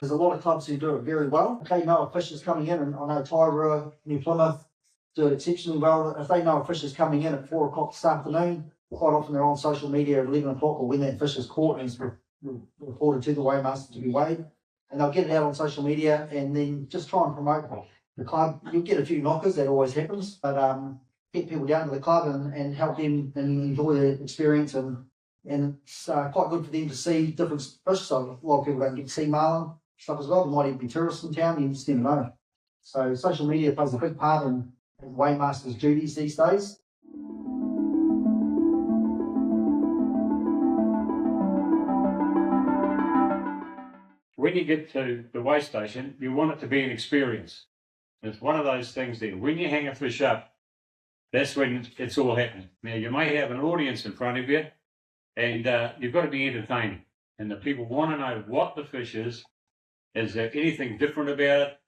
There's a lot of clubs who do it very well. If they know a fish is coming in, and I know Tyree, New Plymouth do it exceptionally well. If they know a fish is coming in at 4 o'clock this afternoon, quite often they're on social media at 11 o'clock or when that fish is caught and is reported to the Weighmaster to be weighed. And they'll get it out on social media and then just try and promote the club. You'll get a few knockers, that always happens, but get people down to the club and help them and enjoy the experience. And it's quite good for them to see different fish. So a lot of people don't get to see marlin stuff as well. There might even be tourists in town, you just never know. So social media plays a big part in Weighmasters' duties these days. When you get to the weigh station, you want it to be an experience. It's one of those things that when you hang a fish up, that's when it's all happening. Now, you may have an audience in front of you, and you've got to be entertaining. And the people want to know what the fish is there anything different about it,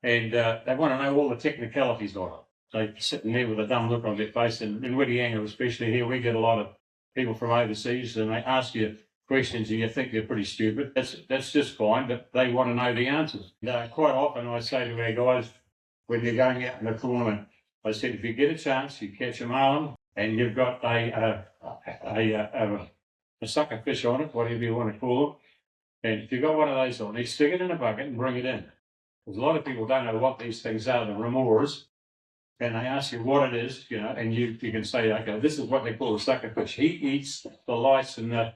and they want to know all the technicalities of it. They're sitting there with a dumb look on their face, and in Whittianga especially here, we get a lot of people from overseas, and they ask you questions and you think they're pretty stupid. That's just fine, but they want to know the answers. Quite often I say to our guys, when they're going out in the tournament, I said, if you get a chance, you catch a marlin and you've got a sucker fish on it, whatever you want to call it, and if you've got one of those on, you stick it in a bucket and bring it in. Because a lot of people don't know what these things are, the remoras, and they ask you what it is, and you can say, okay, this is what they call a sucker fish. He eats the lice and that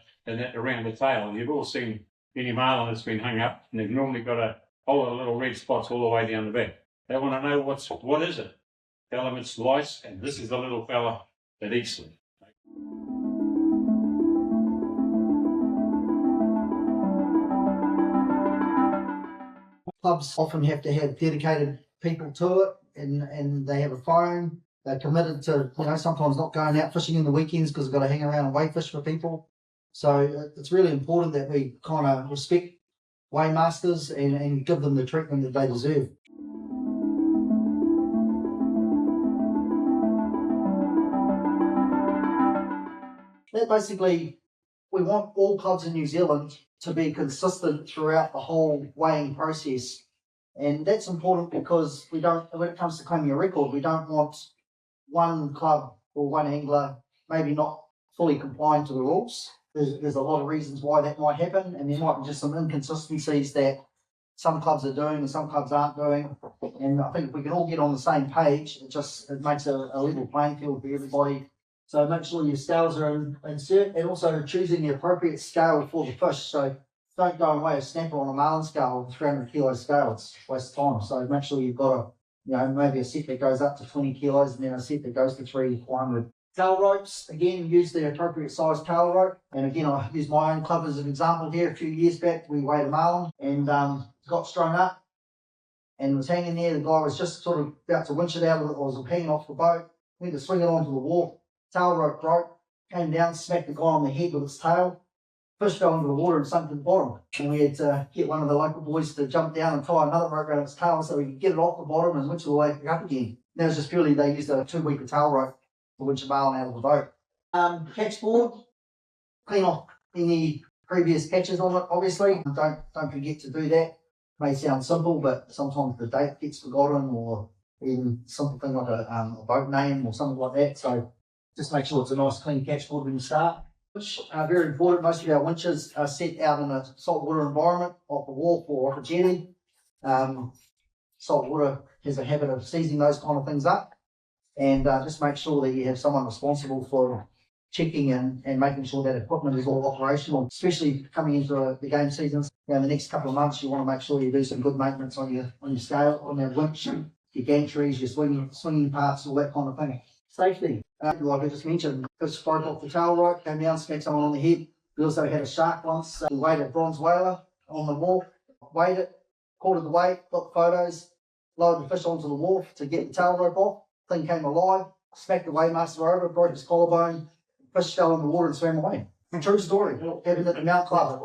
around the tail. You've all seen any marlin that's been hung up, and they've normally got all the little red spots all the way down the back. They want to know what is it. Tell them it's lice, and this is the little fella that eats them. Clubs often have to have dedicated people to it, and they have a phone. They're committed to, sometimes not going out fishing in the weekends because they've got to hang around and weigh fish for people. So it's really important that we kind of respect Weighmasters and give them the treatment that they deserve. That basically, we want all clubs in New Zealand to be consistent throughout the whole weighing process. And that's important because when it comes to claiming a record, we don't want one club or one angler maybe not fully complying to the rules. There's a lot of reasons why that might happen, and there might be just some inconsistencies that some clubs are doing and some clubs aren't doing. And I think if we can all get on the same page, it makes a level playing field for everybody. So make sure your scales are insert, and also choosing the appropriate scale for the fish. So don't go and weigh a snapper on a marlin scale with 300 kilo scale. It's a waste of time. So make sure you've got maybe a set that goes up to 20 kilos and then a set that goes to 300. Tail ropes, again, use the appropriate size tail rope. And again, I use my own club as an example here. A few years back, we weighed a marlin and got strung up and was hanging there. The guy was just sort of about to winch it out, or was hanging off the boat. Went to swing it onto the wharf. Tail rope broke, came down, smacked the guy on the head with its tail. Fish fell into the water and sunk to the bottom. And we had to get one of the local boys to jump down and tie another rope around its tail so we could get it off the bottom and winch it all the way back up again. That was just purely they used a 2-week tail rope to winch a marlin out of the boat. Catch board, clean off any previous catches on it, obviously. Don't forget to do that. May sound simple, but sometimes the date gets forgotten, or even something like a boat name or something like that. So just make sure it's a nice clean catch board when you start. Which are very important. Most of our winches are set out in a saltwater environment, off a wharf or off a jetty. Saltwater has a habit of seizing those kind of things up. And just make sure that you have someone responsible for checking and making sure that equipment is all operational, especially coming into the game seasons. The next couple of months, you want to make sure you do some good maintenance on your scale, on your winch, your gantries, your swinging parts, all that kind of thing. Safety, like I just mentioned, fish broke off the tail rope, came down, smacked someone on the head. We also had a shark once. We weighed a bronze whaler on the wharf, weighed it, quartered the weight, got the photos, lowered the fish onto the wharf to get the tail rope off. Thing came alive, smacked the weighmaster over, broke his collarbone, fish fell in the water and swam away. True story, happened at the Mount Club.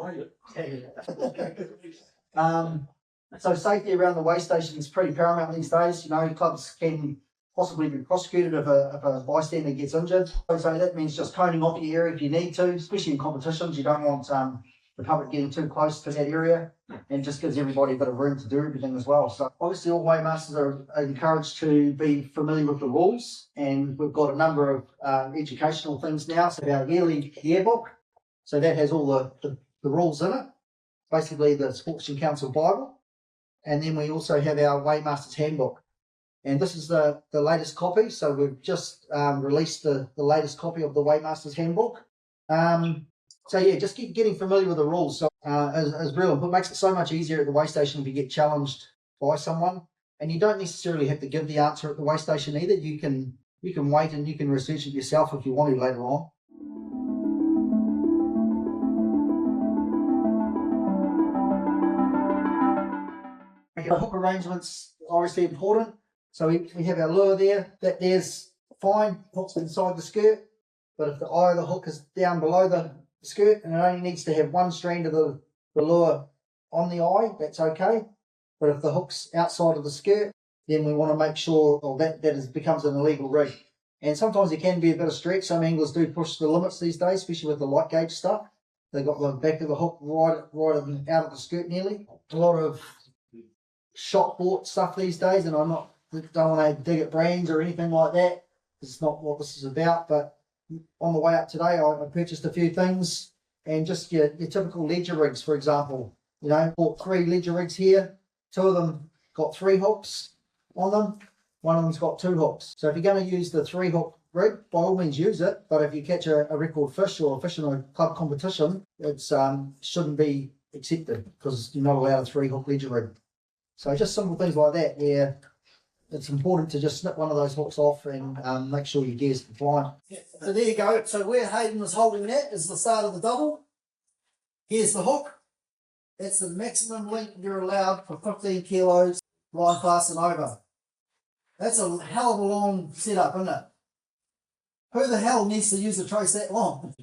So safety around the weigh station is pretty paramount these days. Clubs can possibly be prosecuted if a bystander gets injured. So that means just coning off your area if you need to, especially in competitions. You don't want the public getting too close to that area, and just gives everybody a bit of room to do everything as well. So obviously all Weighmasters are encouraged to be familiar with the rules, and we've got a number of educational things now. So our yearly yearbook, so that has all the rules in it, basically the Sportsman Council Bible, and then we also have our Weighmasters Handbook. And this is the latest copy, so we've just released the latest copy of the Weighmasters Handbook. So yeah, just keep getting familiar with the rules. So as real, it makes it so much easier at the weigh station if you get challenged by someone, and you don't necessarily have to give the answer at the weigh station either. You can wait and you can research it yourself if you want to later on. The hook arrangements are obviously important. So we have our lure there. There's fine, hooks inside the skirt, but if the eye of the hook is down below the skirt and it only needs to have one strand of the lure on the eye, that's okay. But if the hook's outside of the skirt, then we want to make sure that becomes an illegal rig. And sometimes it can be a bit of stretch. Some anglers do push the limits these days, especially with the light gauge stuff. They've got the back of the hook right out of the skirt nearly. A lot of shop bought stuff these days, and don't want to dig at brands or anything like that. It's not what this is about. But on the way up today, I purchased a few things, and just your typical ledger rigs, for example. You know, bought 3 ledger rigs here. 2 of them got 3 hooks on them. 1 of them's got 2 hooks. So if you're going to use the 3 hook rig, by all means use it. But if you catch a record fish or a fish in a club competition, it shouldn't be accepted because you're not allowed a 3 hook ledger rig. So just simple things like that where it's important to just snip one of those hooks off and make sure your gear's compliant. So there you go. So where Hayden was holding that is the start of the double. Here's the hook. That's the maximum length you're allowed for 15 kilos, line class and over. That's a hell of a long setup, isn't it? Who the hell needs to use a trace that long?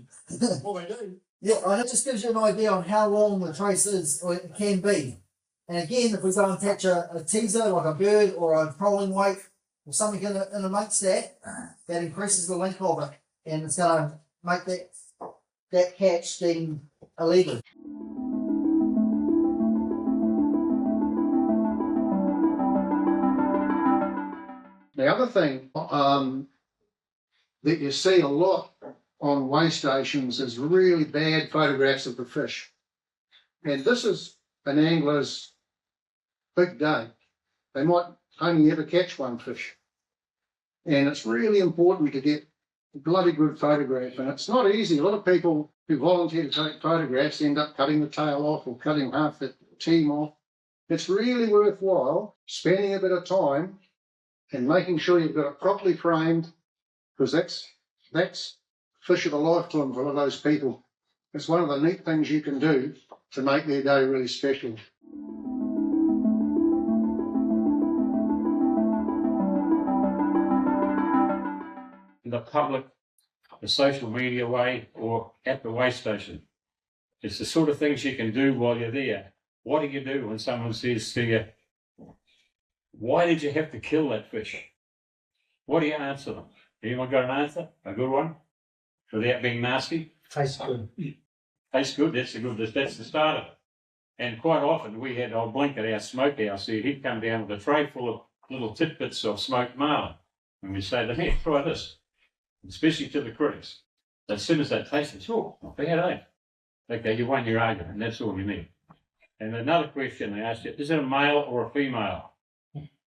Well, we do. Yeah, and it just gives you an idea on how long the trace is, or it can be. And again, if we go and catch a teaser, like a bird or a trolling weight, or something in a mate stack, that increases the length of it. And it's going to make that catch then illegal. The other thing that you see a lot on weigh stations is really bad photographs of the fish. And this is an angler's big day. They might only ever catch 1 fish. And it's really important to get a bloody good photograph. And it's not easy. A lot of people who volunteer to take photographs end up cutting the tail off or cutting half the team off. It's really worthwhile spending a bit of time and making sure you've got it properly framed, because that's fish of a lifetime for those people. It's one of the neat things you can do to make their day really special. The public, the social media way, or at the weigh station. It's the sort of things you can do while you're there. What do you do when someone says to you, "Why did you have to kill that fish?" What do you answer them? Anyone got an answer? A good one? Without being nasty? Tastes good. Tastes good, that's the start of it. And quite often we had old Blink at our smokehouse here. He'd come down with a tray full of little tidbits of smoked marlin. And we'd say to him, "Here, try this." Especially to the critics. As soon as they taste it, "Oh, not bad, eh?" Okay, you won your argument, and that's all you need. And another question they asked you, "Is it a male or a female?"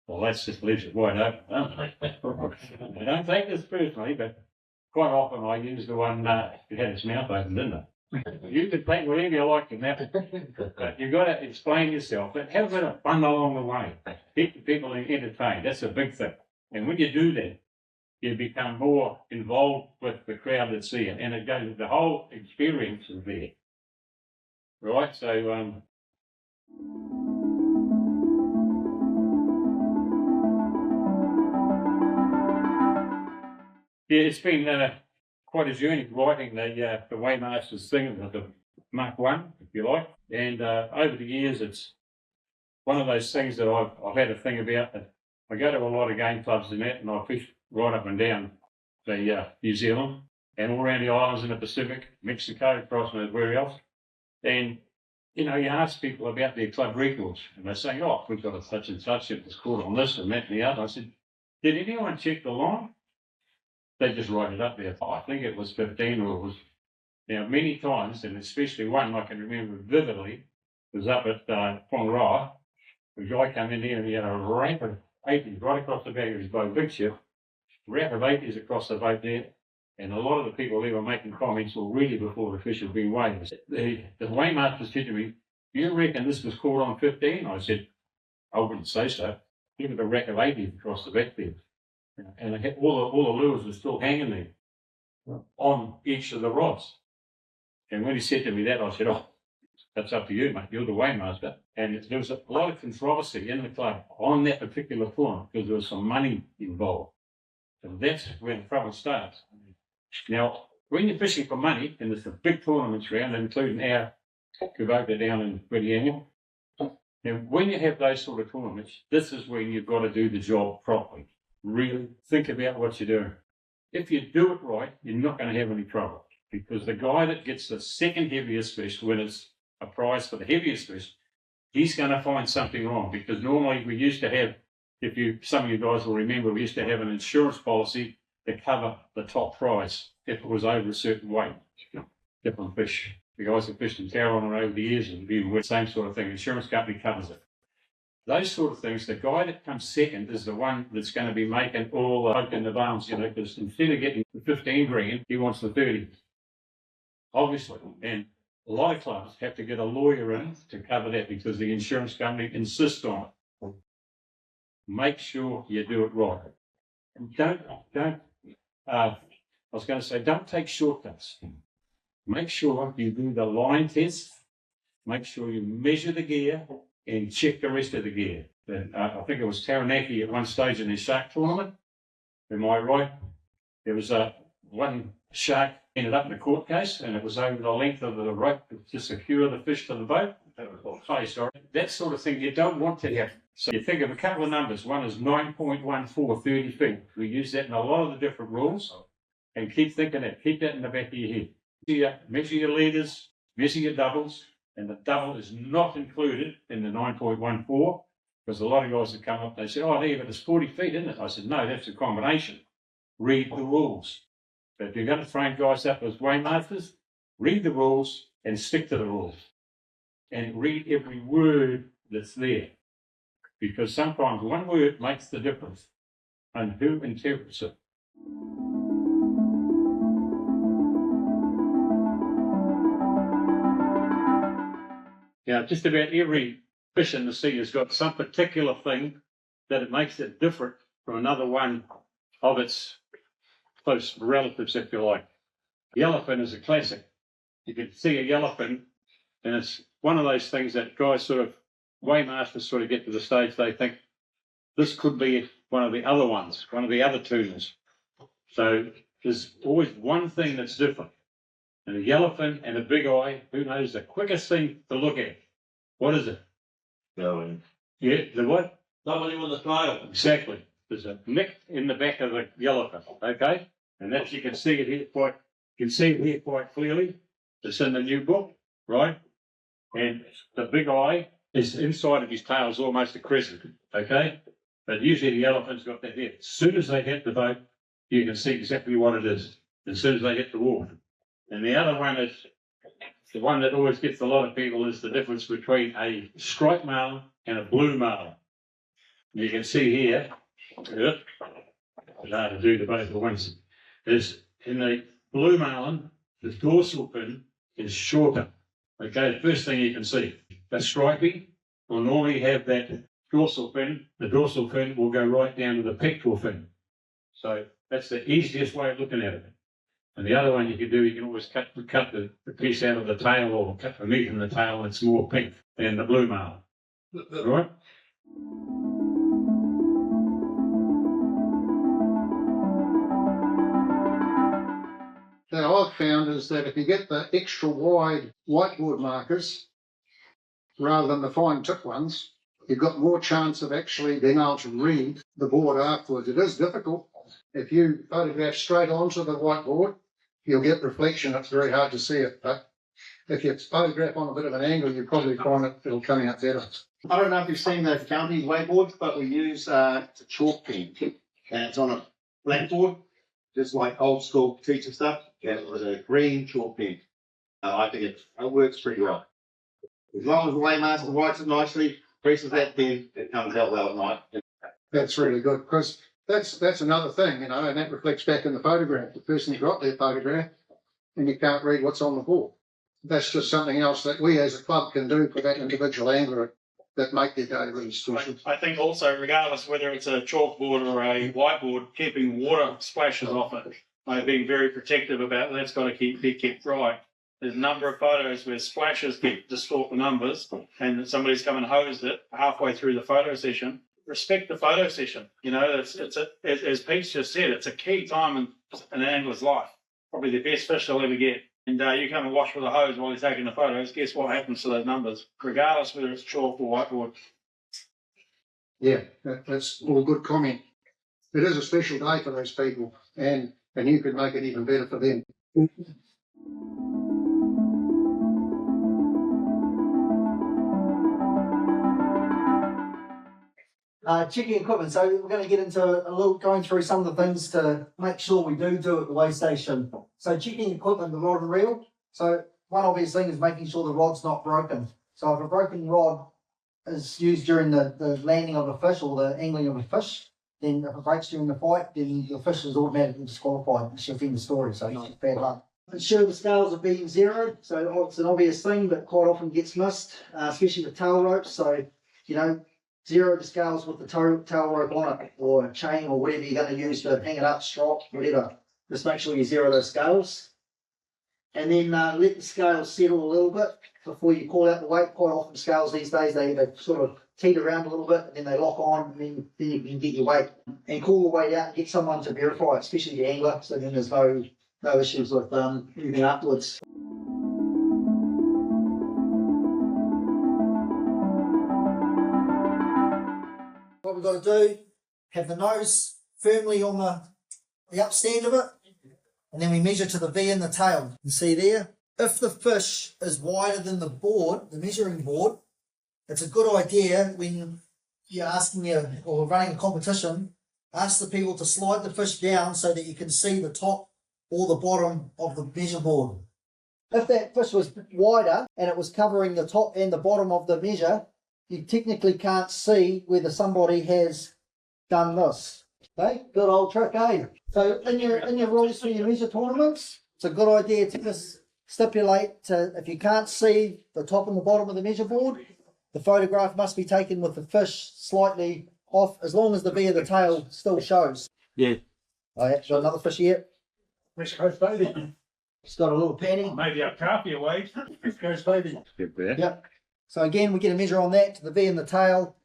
Well, that's just leaves it wide open. I don't take this personally, but quite often I use the one that had its mouth open, didn't it? You can think whatever you like in that, but you've got to explain yourself and have a bit of fun along the way. Keep the people entertained. That's a big thing. And when you do that, you become more involved with the crowd that's there, and it goes, the whole experience is there. Right, so yeah, it's been quite a journey writing the Weighmasters thing with the Mark 1, if you like, and over the years it's one of those things that I've had a thing about. That I go to a lot of game clubs and that, and I fish right up and down the New Zealand and all around the islands in the Pacific, Mexico, across and everywhere else. And, you know, you ask people about their club records, and they're saying, oh, we've got a such and such, it was caught on this and that and the other. I said, did anyone check the line? They just write it up there. I think it was 15 or it was. Now, many times, and especially one I can remember vividly, was up at Pongaroa. The guy came in there and he had a ramp of 80s right across the back of his boat, big ship, ramp of 80s across the boat there. And a lot of the people there were making comments already before the fish had been weighed. The Weighmasters said to me, you reckon this was caught on 15? I said, I wouldn't say so. Look at the rack of 80s across the back there. And all the lures were still hanging there on each of the rods. And when he said to me that, I said, oh, that's up to you, mate. You're the weighmaster. And there was a lot of controversy in the club on that particular tournament because there was some money involved. And that's where the trouble starts. Now, when you're fishing for money, and there's the big tournaments around, including our Kubota down in Whittianga, and when you have those sort of tournaments, this is when you've got to do the job properly. Really think about what you're doing. If you do it right, you're not going to have any trouble. Because the guy that gets the second heaviest fish, when it's a prize for the heaviest fish, he's going to find something wrong. Because normally we used to have, some of you guys will remember, we used to have an insurance policy to cover the top prize if it was over a certain weight. Different fish. The guys that fished in Tauranga over the years and been with the same sort of thing. Insurance company covers it. Those sort of things, the guy that comes second is the one that's going to be making all the hope in the bones, because instead of getting the 15 grand, he wants the 30. Obviously, and a lot of clubs have to get a lawyer in to cover that because the insurance company insists on it. Make sure you do it right. And don't take shortcuts. Make sure you do the line test. Make sure you measure the gear and check the rest of the gear. I think it was Taranaki at one stage in the shark tournament. Am I right? There was one shark ended up in a court case, and it was over the length of the rope to secure the fish to the boat. That sort of thing you don't want to have. So you think of a couple of numbers. One is 9.14, 30 feet. We use that in a lot of the different rules, and keep thinking that. Keep that in the back of your head. Measure your leaders, measure your doubles, and the double is not included in the 9.14 because a lot of guys that come up, they say, oh, yeah, but it's 40 feet, isn't it? I said, no, that's a combination. Read the rules. But if you're going to train guys up as Weighmasters, read the rules and stick to the rules. And read every word that's there. Because sometimes one word makes the difference and who interprets it. Now, just about every fish in the sea has got some particular thing that it makes it different from another one of its close relatives, if you like. Yellowfin is a classic. You can see a yellowfin, and it's one of those things that guys Weighmasters sort of get to the stage they think this could be one of the other ones, one of the other tunas. So there's always one thing that's different. And a yellowfin and a big eye, who knows the quickest thing to look at? What is it? Going. Yeah, the what? Somebody with a tail. Exactly. There's a nick in the back of the yellowfin, okay? And that you can see it here quite clearly. It's in the new book, right? And the big eye is inside of his tail is almost a crescent, okay? But usually the elephant's got that there. As soon as they hit the boat, you can see exactly what it is. As soon as they hit the water. And the other one is, the one that always gets a lot of people is the difference between a striped marlin and a blue marlin. You can see here, it's hard to do the both at once, is in the blue marlin, the dorsal fin is shorter. Okay, the first thing you can see. The striping will normally have that dorsal fin. The dorsal fin will go right down to the pectoral fin. So that's the easiest way of looking at it. And the other one you can do, you can always cut the piece out of the tail or cut the meat in the tail. It's more pink than the blue marlin. Right? Now I've found is that if you get the extra wide whiteboard markers rather than the fine tip ones, you've got more chance of actually being able to read the board afterwards. It is difficult. If you photograph straight onto the whiteboard, you'll get reflection. It's very hard to see it, but if you photograph on a bit of an angle, you probably find it'll come out better. I don't know if you've seen those county whiteboards, but we use it's a chalk pen, and it's on a blackboard, just like old school teacher stuff. And it was a green chalk pen. I think it works pretty well. As long as the Weighmaster writes it nicely, presses that pen, it comes out well at night. That's really good, because that's another thing, and that reflects back in the photograph. The person got their photograph, and you can't read what's on the board. That's just something else that we as a club can do for that individual angler that make their day really special. I think also, regardless whether it's a chalkboard or a whiteboard, keeping water splashes off it, being very protective about that's got to be kept dry. There's a number of photos where splashes distort the numbers, and somebody's come and hosed it halfway through the photo session. Respect the photo session. As Pete's just said, it's a key time in an angler's life. Probably the best fish they'll ever get. And you come and wash with a hose while you're taking the photos, guess what happens to those numbers, regardless whether it's chalk or whiteboard. Yeah, that's all good comment. It is a special day for those people, and you could make it even better for them. Checking equipment. So we're going to get into going through some of the things to make sure we do at the weigh station. So checking equipment, the rod and reel. So one obvious thing is making sure the rod's not broken. So if a broken rod is used during the landing of a fish or the angling of a fish, then if it breaks during the fight, then the fish is automatically disqualified. It's just in the story, so not bad luck. Ensure the scales are being zeroed. So it's an obvious thing, but quite often gets missed, especially with tail ropes. So, zero the scales with the tail rope on it, or a chain, or whatever you're going to use to hang it up, strop, whatever. Just make sure you zero those scales. And then let the scales settle a little bit before you call out the weight. Quite often scales these days, they sort of teeter around a little bit, and then they lock on, and then you can get your weight. And call the weight out and get someone to verify it, especially the angler, so then there's no issues with anything afterwards. What we've got to do, have the nose firmly on the upstand of it, and then we measure to the V in the tail. You see there? If the fish is wider than the board, the measuring board, it's a good idea when you're or running a competition, ask the people to slide the fish down so that you can see the top or the bottom of the measure board. If that fish was wider and it was covering the top and the bottom of the measure, you technically can't see whether somebody has done this. Okay, good old trick, eh? So in your rules for your measure tournaments, it's a good idea to just stipulate if you can't see the top and the bottom of the measure board, the photograph must be taken with the fish slightly off, as long as the V of the tail still shows. Yeah. Oh, yeah, got another fish here. West Coast baby. It's got a little panty. Maybe up carpy away. West Coast baby. Yep. So again, we get a measure on that to the V in the tail.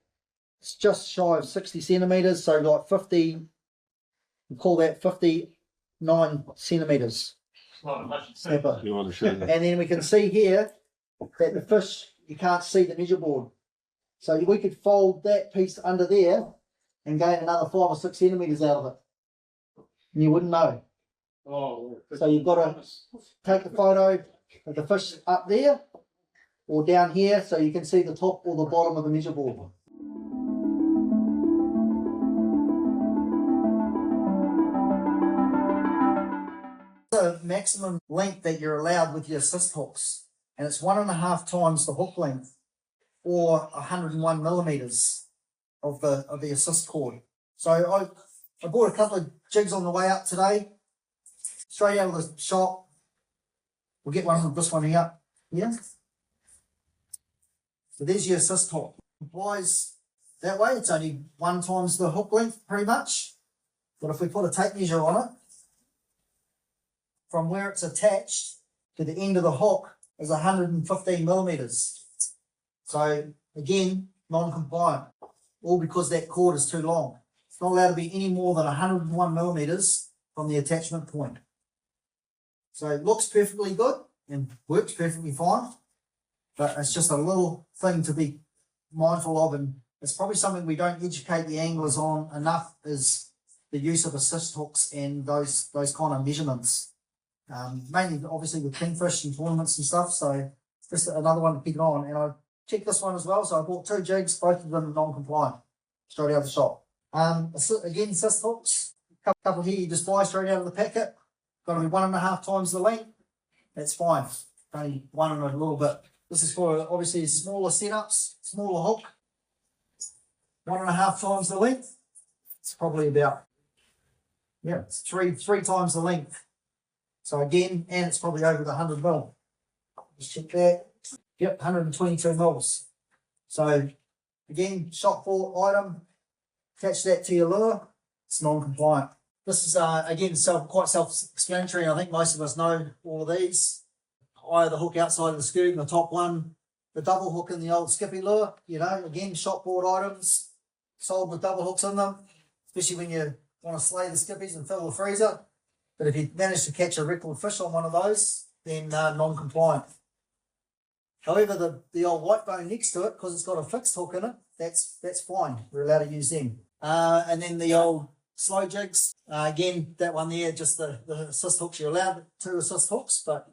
It's just shy of 60 centimetres, so like 50, we call that 59 centimetres. Snapper. You want to show that? And then we can see here that the fish, you can't see the measure board. So we could fold that piece under there and gain another 5 or 6 centimetres out of it. And you wouldn't know. Oh, So you've got to take the photo of the fish up there or down here so you can see the top or the bottom of the measure board. The maximum length that you're allowed with your assist hooks, and it's 1.5 times the hook length, or 101 millimeters of the assist cord. So I bought a couple of jigs on the way up today, straight out of the shop. We'll get one of this one here. So there's your assist hook. Applies that way. It's only 1 times the hook length, pretty much. But if we put a tape measure on it, from where it's attached to the end of the hook is 115 millimeters. So again, non-compliant, all because that cord is too long. It's not allowed to be any more than 101 millimeters from the attachment point. So it looks perfectly good and works perfectly fine, but it's just a little thing to be mindful of, and it's probably something we don't educate the anglers on enough, is the use of assist hooks and those kind of measurements. mainly obviously with kingfish and tournaments and stuff. So just another one to keep an eye on. And I checked this one as well. So I bought 2 jigs, both of them non-compliant, straight out of the shop. Again, cyst hooks, couple here you just buy straight out of the packet. Got to be 1.5 times the length. That's fine. Only one and a little bit. This is for obviously smaller setups, smaller hook. 1.5 times the length. It's probably about, yeah, it's three times the length. So again, and it's probably over the 100 mil. Just check that. Yep, 122 mils. So again, shop for item, attach that to your lure. It's non-compliant. This is again quite self-explanatory. I think most of us know all of these. Hire the hook outside of the scoop, and the top one, the double hook in the old skippy lure. You know, again, shopboard items sold with double hooks in them, especially when you want to slay the skippies and fill the freezer. But if you manage to catch a record fish on one of those, then non-compliant. However, the old white bone next to it, because it's got a fixed hook in it, that's fine. We're allowed to use them. And then the old slow jigs, again, that one there, just the assist hooks. You're allowed 2 assist hooks, but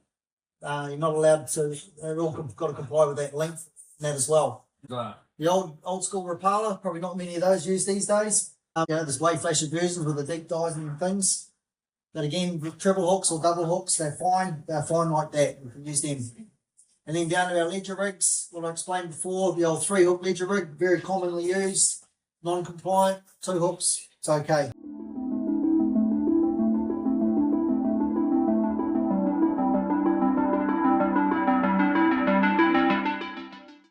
you're not allowed to. They've all got to comply with that length and that as well. Right. The old school Rapala, probably not many of those used these days. There's way flashy versions with the deep dives and things. But again, with triple hooks or double hooks, they're fine. They're fine like that. We can use them. And then down to our ledger rigs, what I explained before, the old 3-hook ledger rig, very commonly used, non-compliant, 2 hooks, it's okay.